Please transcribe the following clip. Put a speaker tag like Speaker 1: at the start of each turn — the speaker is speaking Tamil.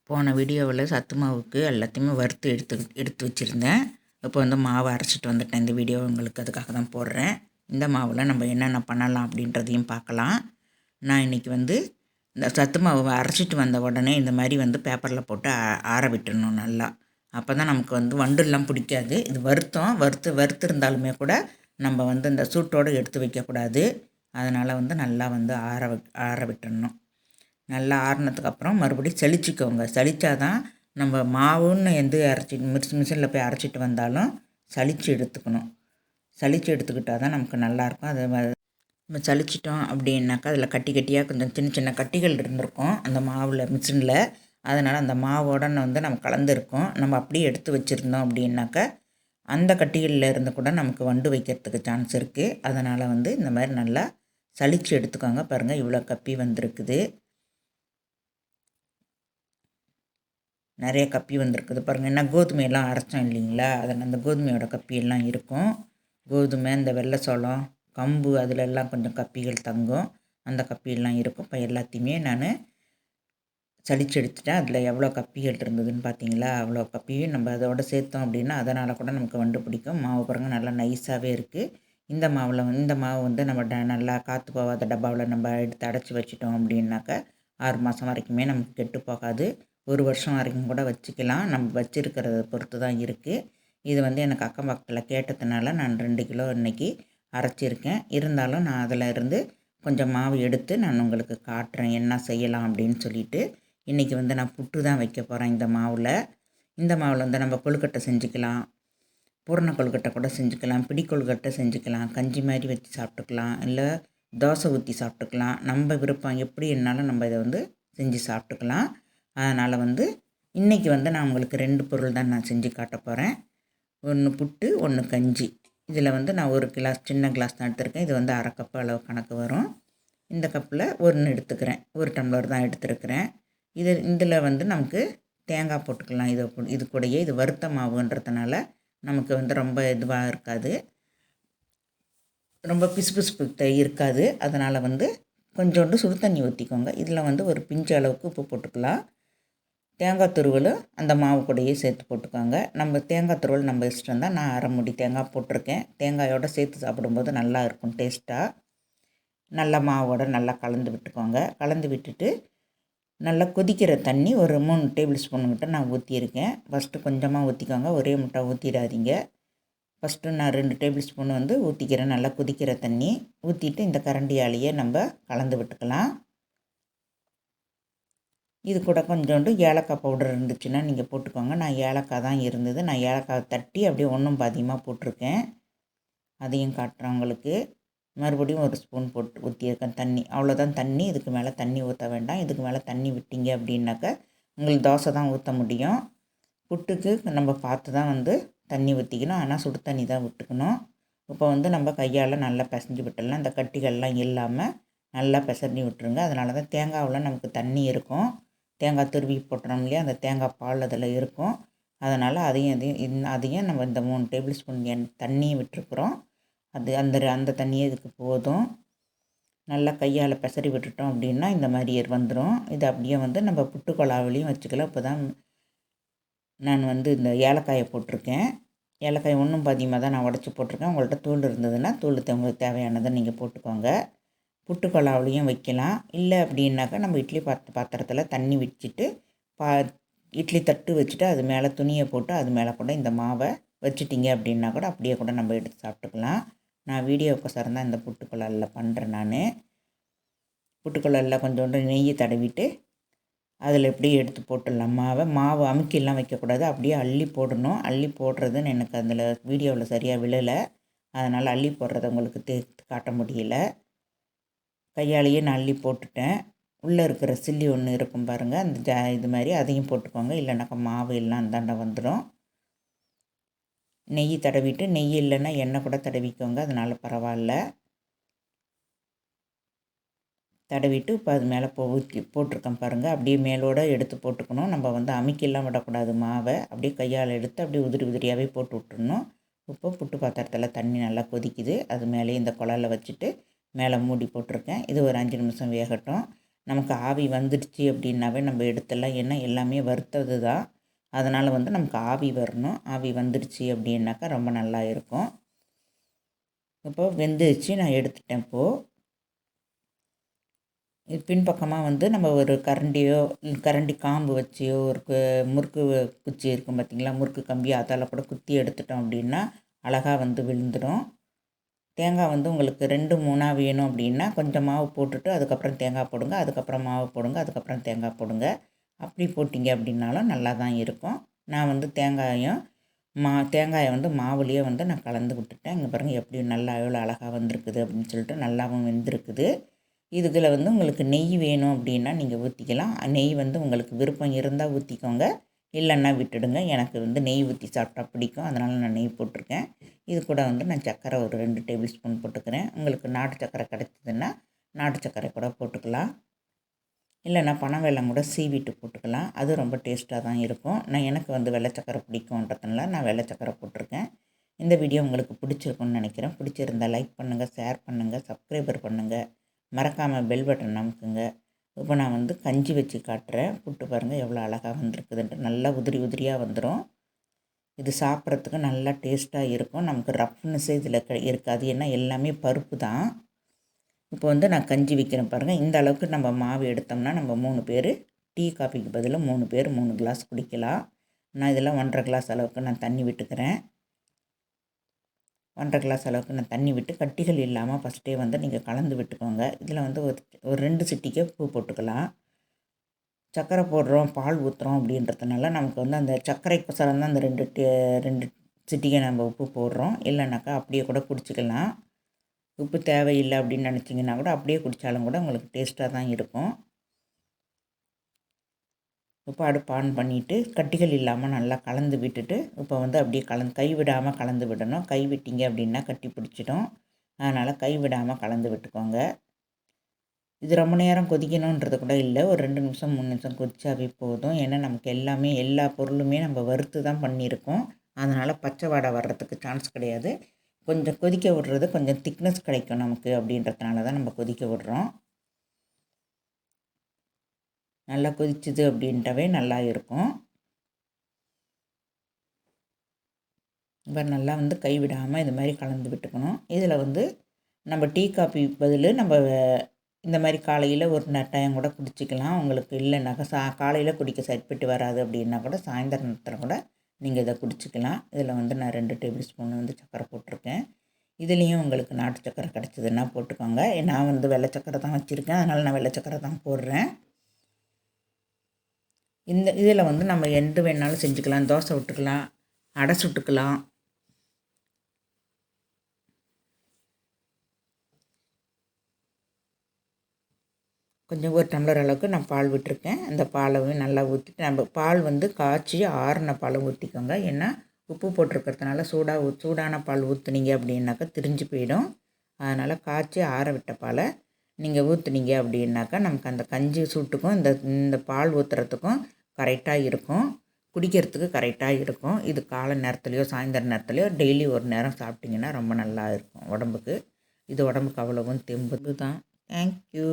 Speaker 1: போன வீடியோவில் சத்து மாவுக்கு எல்லாத்தையுமே வறுத்து எடுத்து வச்சுருந்தேன். இப்போ வந்து மாவை அரைச்சிட்டு வந்துட்டேன். இந்த வீடியோ உங்களுக்கு அதுக்காக தான் போடுறேன். இந்த மாவில் நம்ம என்னென்ன பண்ணலாம் அப்படின்றதையும் பார்க்கலாம். நான் இன்றைக்கி வந்து இந்த சத்து மாவை அரைச்சிட்டு வந்த உடனே இந்த மாதிரி வந்து பேப்பரில் போட்டு ஆற விட்டுடணும் நல்லா. அப்போ தான் நமக்கு வந்து வண்டுலாம் பிடிக்காது. இது வறுத்து இருந்தாலுமே கூட நம்ம வந்து இந்த சூட்டோடு எடுத்து வைக்கக்கூடாது. அதனால் வந்து நல்லா வந்து ஆற விட்டுடணும். நல்லா ஆறுனதுக்கப்புறம் மறுபடியும் சலிச்சிக்கோங்க. சலித்தா தான் நம்ம மாவுன்னு மிஷினில் போய் அரைச்சிட்டு வந்தாலும் சலித்து எடுத்துக்கணும். சலித்து எடுத்துக்கிட்டால் தான் நமக்கு நல்லாயிருக்கும். அதை நம்ம சலிச்சிட்டோம் அப்படின்னாக்கா அதில் கட்டி கட்டியாக கொஞ்சம் சின்ன சின்ன கட்டிகள் இருந்திருக்கும் அந்த மாவில் மிஷினில். அதனால் அந்த மாவோட வந்து நம்ம கலந்துருக்கோம். நம்ம அப்படியே எடுத்து வச்சுருந்தோம் அப்படின்னாக்கா அந்த கட்டிகளில் இருந்து கூட நமக்கு வண்டு வைக்கிறதுக்கு சான்ஸ் இருக்குது. அதனால் வந்து இந்த மாதிரி நல்லா சலித்து எடுத்துக்கோங்க. பாருங்கள், இவ்வளோ கப்பி வந்திருக்குது. நிறைய கப்பி வந்திருக்குது பாருங்கள். என்ன கோதுமையெல்லாம் அரைச்சோம் இல்லைங்களா, அதில் அந்த கோதுமையோட கப்பியெல்லாம் இருக்கும். கோதுமை, இந்த வெள்ளை சோளம், கம்பு, அதிலெல்லாம் கொஞ்சம் கப்பிகள் தங்கும். அந்த கப்பியெல்லாம் இருக்கும். இப்போ எல்லாத்தையுமே நான் சலிச்சு எடுத்துட்டேன். அதில் எவ்வளோ கப்பிகள் இருந்ததுன்னு பார்த்தீங்களா, அவ்வளோ கப்பியும் நம்ம அதோடு சேர்த்தோம் அப்படின்னா அதனால் கூட நமக்கு வண்டு பிடிக்கும். மாவு பாருங்கள் நல்லா நைஸாகவே இருக்குது. இந்த மாவு வந்து நம்ம நல்லா காற்று போகாத டப்பாவில் நம்ம எடுத்து அடைச்சி வச்சிட்டோம் அப்படின்னாக்கா 6 மாதம் வரைக்குமே நமக்கு கெட்டு போகாது. 1 வருஷம் வரைக்கும் கூட வச்சுக்கலாம். நம்ம வச்சுருக்கிறத பொறுத்து தான் இருக்குது. இது வந்து எனக்கு அக்கம் பக்கத்தில் கேட்டதுனால நான் 2 கிலோ இன்றைக்கி அரைச்சிருக்கேன். இருந்தாலும் நான் அதில் இருந்து கொஞ்சம் மாவு எடுத்து நான் உங்களுக்கு காட்டுறேன் என்ன செய்யலாம் அப்படின்னு சொல்லிட்டு. இன்றைக்கி வந்து நான் புட்டு தான் வைக்க போகிறேன் இந்த மாவில். இந்த மாவில் வந்து நம்ம கொழுக்கட்டை செஞ்சுக்கலாம், பூரண கொழுக்கட்டை கூட செஞ்சுக்கலாம், பிடி கொழுக்கட்டை செஞ்சுக்கலாம், கஞ்சி மாதிரி வச்சு சாப்பிட்டுக்கலாம், இல்லை தோசை ஊற்றி சாப்பிட்டுக்கலாம். நம்ம விருப்பம் எப்படி என்னாலும் நம்ம இதை வந்து செஞ்சு சாப்பிட்டுக்கலாம். அதனால் வந்து இன்றைக்கி வந்து நான் உங்களுக்கு 2 பொருள் தான் நான் செஞ்சு காட்ட போகிறேன். ஒன்று புட்டு, ஒன்று கஞ்சி. இதில் வந்து நான் 1 கிளாஸ், சின்ன கிளாஸ் தான் எடுத்திருக்கேன். இது வந்து 1/2 கப்பு அளவு கணக்கு வரும். இந்த கப்பில் 1 எடுத்துக்கிறேன். 1 டம்ளர் தான் எடுத்துருக்கிறேன். இதில் வந்து நமக்கு தேங்காய் போட்டுக்கலாம். இது கூடயே இது வறுத்த மாவுன்றதுனால நமக்கு வந்து ரொம்ப இதுவாக இருக்காது, ரொம்ப பிசுபிசுப்பு இருக்காது. அதனால் வந்து கொஞ்சோண்டு சுடு தண்ணி ஊற்றிக்கோங்க. இதில் வந்து ஒரு பிஞ்சு அளவுக்கு உப்பு போட்டுக்கலாம். தேங்காய் துருவலும் அந்த மாவு கூடயே சேர்த்து போட்டுக்கோங்க. நம்ம தேங்காய் துருவல் நம்ம இஷ்டம் தான். நான் 1/2 மூடி தேங்காய் போட்டிருக்கேன். தேங்காயோடு சேர்த்து சாப்பிடும்போது நல்லா இருக்கும் டேஸ்ட்டாக. நல்லா மாவோடு நல்லா கலந்து விட்டுக்கோங்க. கலந்து விட்டுட்டு நல்லா கொதிக்கிற தண்ணி ஒரு 3 டேபிள் ஸ்பூன் கிட்ட நான் ஊற்றியிருக்கேன். ஃபஸ்ட்டு கொஞ்சமாக ஊற்றிக்கோங்க, ஒரே முட்டை ஊற்றிடாதீங்க. ஃபஸ்ட்டு நான் 2 டேபிள் ஸ்பூன் வந்து ஊற்றிக்கிறேன். நல்லா கொதிக்கிற தண்ணி ஊற்றிட்டு இந்த கரண்டியாலேயே நம்ம கலந்து விட்டுக்கலாம். இது கூட கொஞ்சோண்டு ஏலக்காய் பவுடர் இருந்துச்சுன்னா நீங்கள் போட்டுக்கோங்க. நான் ஏலக்காய் தான் இருந்தது. நான் ஏலக்காய் தட்டி அப்படியே ஒன்றும் பாதியமாக போட்டிருக்கேன். அதையும் காட்டுறேன் உங்களுக்கு. மறுபடியும் 1 ஸ்பூன் போட்டு ஊற்றியிருக்கேன் தண்ணி. அவ்வளோதான் தண்ணி. இதுக்கு மேலே தண்ணி ஊற்ற வேண்டாம். இதுக்கு மேலே தண்ணி விட்டீங்க அப்படின்னாக்கா உங்களுக்கு தோசை தான் ஊற்ற முடியும். புட்டுக்கு நம்ம பார்த்து தான் வந்து தண்ணி ஊற்றிக்கணும். ஆனால் சுடு தண்ணி தான் விட்டுக்கணும். இப்போ வந்து நம்ம கையால் நல்லா பிசைஞ்சு விட்டுடலாம். இந்த கட்டிகள்லாம் இல்லாமல் நல்லா பிசைஞ்சு விட்டுருங்க. அதனால தான் தேங்காவில் நமக்கு தண்ணி இருக்கும். தேங்காய் துருவி போட்டுறோம் இல்லையா, அந்த தேங்காய் பால் அதில் இருக்கும். அதனால் அதையும் நம்ம இந்த 3 டேபிள் ஸ்பூன் தண்ணியும் விட்டுருக்குறோம். அந்த தண்ணியே இதுக்கு போதும். நல்லா கையால் பெசரி விட்டுட்டோம் அப்படின்னா இந்த மாதிரி வந்துடும். இது அப்படியே வந்து நம்ம புட்டு கொழாவிலையும் வச்சுக்கலாம். இப்போ தான் நான் வந்து இந்த ஏலக்காயை போட்டிருக்கேன். ஏலக்காய் ஒன்றும் பாதியமாக தான் நான் உடச்சி போட்டிருக்கேன். உங்கள்கிட்ட தூள் இருந்ததுன்னா உங்களுக்கு தேவையானதை நீங்கள் போட்டுக்கோங்க. புட்டு கொழாவிலையும் வைக்கலாம். இல்லை அப்படின்னாக்கா நம்ம இட்லி பாத்திரத்தில் தண்ணி வச்சுட்டு இட்லி தட்டு வச்சுட்டு அது மேலே துணியை போட்டு அது மேலே கூட இந்த மாவை வச்சுட்டிங்க அப்படின்னா கூட அப்படியே கூட நம்ம எடுத்து சாப்பிட்டுக்கலாம். நான் வீடியோக்கோசரம் தான் இந்த புட்டுக்குழலில் பண்ணுறேன். நான் புட்டுக்குழலில் கொஞ்சோண்டு நெய் தடவிட்டு அதில் எப்படியே எடுத்து போட்டுடலாம். மாவு அமுக்கிலாம் வைக்கக்கூடாது, அப்படியே அள்ளி போடணும். அள்ளி போடுறதுன்னு எனக்கு அதில் வீடியோவில் சரியாக விழலை. அதனால் அள்ளி போடுறத உங்களுக்கு காட்ட முடியல. கையாலேயே நான் அள்ளி போட்டுட்டேன். உள்ளே இருக்கிற சில்லி ஒன்று இருக்கும் பாருங்கள், அந்த இது மாதிரி அதையும் போட்டுக்கோங்க. இல்லைனாக்கா மாவு எல்லாம் அந்தாண்ட வந்துடும். நெய் தடவிட்டு, நெய் இல்லைன்னா எண்ணெய் கூட தடவிக்கோங்க, அதனால் பரவாயில்ல. தடவிட்டு இப்போ அது மேலே போட்டிருக்கேன் பாருங்கள். அப்படியே மேலோடு எடுத்து போட்டுக்கணும். நம்ம வந்து அமுக்கிலாம் விடக்கூடாது மாவை. அப்படியே கையால் எடுத்து அப்படியே உதிரி உதிரியாகவே போட்டு விட்டுடணும். இப்போ புட்டு பாத்திரத்தில் தண்ணி நல்லா கொதிக்குது. அது மேலே இந்த குழாயில் வச்சுட்டு மேலே மூடி போட்டிருக்கேன். இது ஒரு 5 நிமிஷம் வேகட்டும். நமக்கு ஆவி வந்துடுச்சு அப்படின்னாவே நம்ம எடுத்துடலாம். ஏன்னா எல்லாமே வறுத்தது தான். அதனால் வந்து நமக்கு ஆவி வரணும். ஆவி வந்துடுச்சு அப்படின்னாக்கா ரொம்ப நல்லா இருக்கும். இப்போது வெந்துடுச்சு, நான் எடுத்துட்டேன். இப்போது பின்பக்கமாக வந்து நம்ம ஒரு கரண்டியோ கரண்டி காம்பு வச்சியோ ஒரு முறுக்கு குச்சி இருக்கும் பார்த்திங்களா, முறுக்கு கம்பி, அதால் கூட குத்தி எடுத்துட்டோம் அப்படின்னா அழகாக வந்து விழுந்துடும். தேங்காய் வந்து உங்களுக்கு 2 3 வேணும் அப்படின்னா கொஞ்சம் மாவு போட்டுட்டு அதுக்கப்புறம் தேங்காய் போடுங்க, அதுக்கப்புறம் மாவு போடுங்க, அதுக்கப்புறம் தேங்காய் போடுங்க. அப்படி போட்டிங்க அப்படின்னாலும் நல்லா தான் இருக்கும். நான் வந்து தேங்காயை வந்து மாவுலேயே வந்து நான் கலந்து விட்டுட்டேன். இங்கே பாருங்கள் எப்படி நல்லா எவ்வளோ அழகாக வந்திருக்குது அப்படின்னு சொல்லிட்டு நல்லாவும் வெந்திருக்குது. இதுல வந்து உங்களுக்கு நெய் வேணும் அப்படின்னா நீங்கள் ஊற்றிக்கலாம். நெய் வந்து உங்களுக்கு விருப்பம் இருந்தால் ஊற்றிக்கோங்க, இல்லைன்னா விட்டுடுங்க. எனக்கு வந்து நெய் ஊற்றி சாப்பிட்டா பிடிக்கும், அதனால் நான் நெய் போட்டிருக்கேன். இது கூட வந்து நான் சர்க்கரை ஒரு 2 டேபிள் ஸ்பூன் போட்டுக்கிறேன். உங்களுக்கு நாட்டு சர்க்கரை கிடைச்சதுன்னா நாட்டு சர்க்கரை கூட போட்டுக்கலாம், இல்லைன்னா பனவெல்லம் கூட சீவிட்டு போட்டுக்கலாம். அது ரொம்ப டேஸ்ட்டாக தான் இருக்கும். எனக்கு வந்து வெள்ளை சர்க்கரை பிடிக்கும்ன்றதுனால நான் வெள்ளை சர்க்கரை போட்டிருக்கேன். இந்த வீடியோ உங்களுக்கு பிடிச்சிருக்குன்னு நினைக்கிறேன். பிடிச்சிருந்தால் லைக் பண்ணுங்கள், ஷேர் பண்ணுங்கள், சப்ஸ்கிரைபர் பண்ணுங்கள், மறக்காமல் பெல் பட்டன் அமுக்குங்க. இப்போ நான் வந்து கஞ்சி வச்சு காட்டுறேன். புட்டு பாருங்கள் எவ்வளோ அழகாக வந்திருக்குதுன்ட்டு. நல்லா உதிரி உதிரியாக வந்துடும். இது சாப்பிட்றதுக்கு நல்லா டேஸ்ட்டாக இருக்கும். நமக்கு ரஃப்னஸ்ஸே இதில் இருக்காது, ஏன்னா எல்லாமே பருப்பு தான். இப்போ வந்து நான் கஞ்சி வைக்கிறேன் பாருங்கள். இந்த அளவுக்கு நம்ம மாவு எடுத்தோம்னா நம்ம 3 பேர் டீ காஃபிக்கு பதிலாக 3 பேர் 3 கிளாஸ் குடிக்கலாம். நான் இதில் 1.5 கிளாஸ் அளவுக்கு நான் தண்ணி விட்டுக்கிறேன். 1.5 கிளாஸ் அளவுக்கு நான் தண்ணி விட்டு கட்டிகள் இல்லாமல் ஃபஸ்ட்டே வந்து நீங்கள் கலந்து விட்டுக்கோங்க. இதில் வந்து ஒரு 2 சிட்டிக்கு உப்பு போட்டுக்கலாம். சர்க்கரை போடுறோம், பால் ஊற்றுறோம் அப்படின்றதுனால நமக்கு வந்து அந்த சர்க்கரைக்கொசரம் தான் அந்த 2 சிட்டிகை நம்ம உப்பு போடுறோம். இல்லைனாக்கா அப்படியே கூட குடிச்சிக்கலாம். உப்பு தேவையில்லை அப்படின்னு நினச்சிங்கன்னா கூட அப்படியே குடித்தாலும் கூட உங்களுக்கு டேஸ்ட்டாக தான் இருக்கும். இப்போ அடுப்பு ஆன் பண்ணிவிட்டு கட்டிகள் இல்லாமல் நல்லா கலந்து விட்டுட்டு இப்போ வந்து அப்படியே கை விடாமல் கலந்து விடணும். கை விட்டீங்க அப்படின்னா கட்டி பிடிச்சிடும். அதனால் கை விடாமல் கலந்து விட்டுக்கோங்க. இது ரொம்ப நேரம் கொதிக்கணுன்றது கூட இல்லை, ஒரு 2 நிமிஷம் 3 நிமிஷம் கொதிச்சாவே போதும். ஏன்னா நமக்கு எல்லா பொருளுமே நம்ம வறுத்து தான் பண்ணியிருக்கோம். அதனால் பச்சை வாடை வர்றதுக்கு சான்ஸ் கிடையாது. கொஞ்சம் கொதிக்க விடுறது கொஞ்சம் திக்னஸ் கிடைக்கும் நமக்கு அப்படின்றதுனால தான் நம்ம கொதிக்க விடுறோம். நல்லா கொதிச்சுது அப்படின்ட்டாவே நல்லா இருக்கும். இப்போ நல்லா வந்து கைவிடாமல் இது மாதிரி கலந்து விட்டுக்கணும். இதில் வந்து நம்ம டீ காஃபி பதில் நம்ம இந்த மாதிரி காலையில் ஒரு டைம் கூட குடிச்சிக்கலாம். உங்களுக்கு இல்லைனாக்கா காலையில் குடிக்க சரிப்பட்டு வராது அப்படின்னா கூட சாயந்தர நேரத்தில் கூட நீங்கள் இதை குடிச்சிக்கலாம். இதில் வந்து நான் 2 டேபிள் ஸ்பூன் வந்து சர்க்கரை போட்டிருக்கேன். இதுலேயும் உங்களுக்கு நாட்டு சர்க்கரை கிடச்சிதுன்னா போட்டுக்கோங்க. நான் வந்து வெள்ளை சர்க்கரை தான் வச்சுருக்கேன், அதனால் நான் வெள்ளை சர்க்கரை தான் போடுறேன். இதில் வந்து நம்ம எந்த வேணாலும் செஞ்சுக்கலாம். தோசை விட்டுக்கலாம், அடை சுட்டுக்கலாம். கொஞ்சம் ஒரு டம்ளர் அளவுக்கு நான் பால் விட்டுருக்கேன். அந்த பாலையும் நல்லா ஊற்றிட்டு நம்ம பால் வந்து காய்ச்சி ஆறின பாலை ஊற்றிக்கோங்க. ஏன்னா உப்பு போட்டிருக்கிறதுனால சூடான பால் ஊற்றுனீங்க அப்படின்னாக்கா திரிஞ்சு போயிடும். அதனால் காய்ச்சி ஆற விட்ட பாலை நீங்கள் ஊற்றுனீங்க அப்படின்னாக்கா நமக்கு அந்த கஞ்சி சூட்டுக்கும் இந்த பால் ஊற்றுறதுக்கும் கரெக்டாக இருக்கும். குடிக்கிறதுக்கு கரெக்டாக இருக்கும். இது காலை நேரத்துலையோ சாயந்தர நேரத்துலையோ டெய்லி ஒரு நேரம் சாப்பிட்டிங்கன்னா ரொம்ப நல்லா இருக்கும் உடம்புக்கு. இது உடம்புக்கு அவ்வளவும் தெம்பு தான். தேங்க்யூ.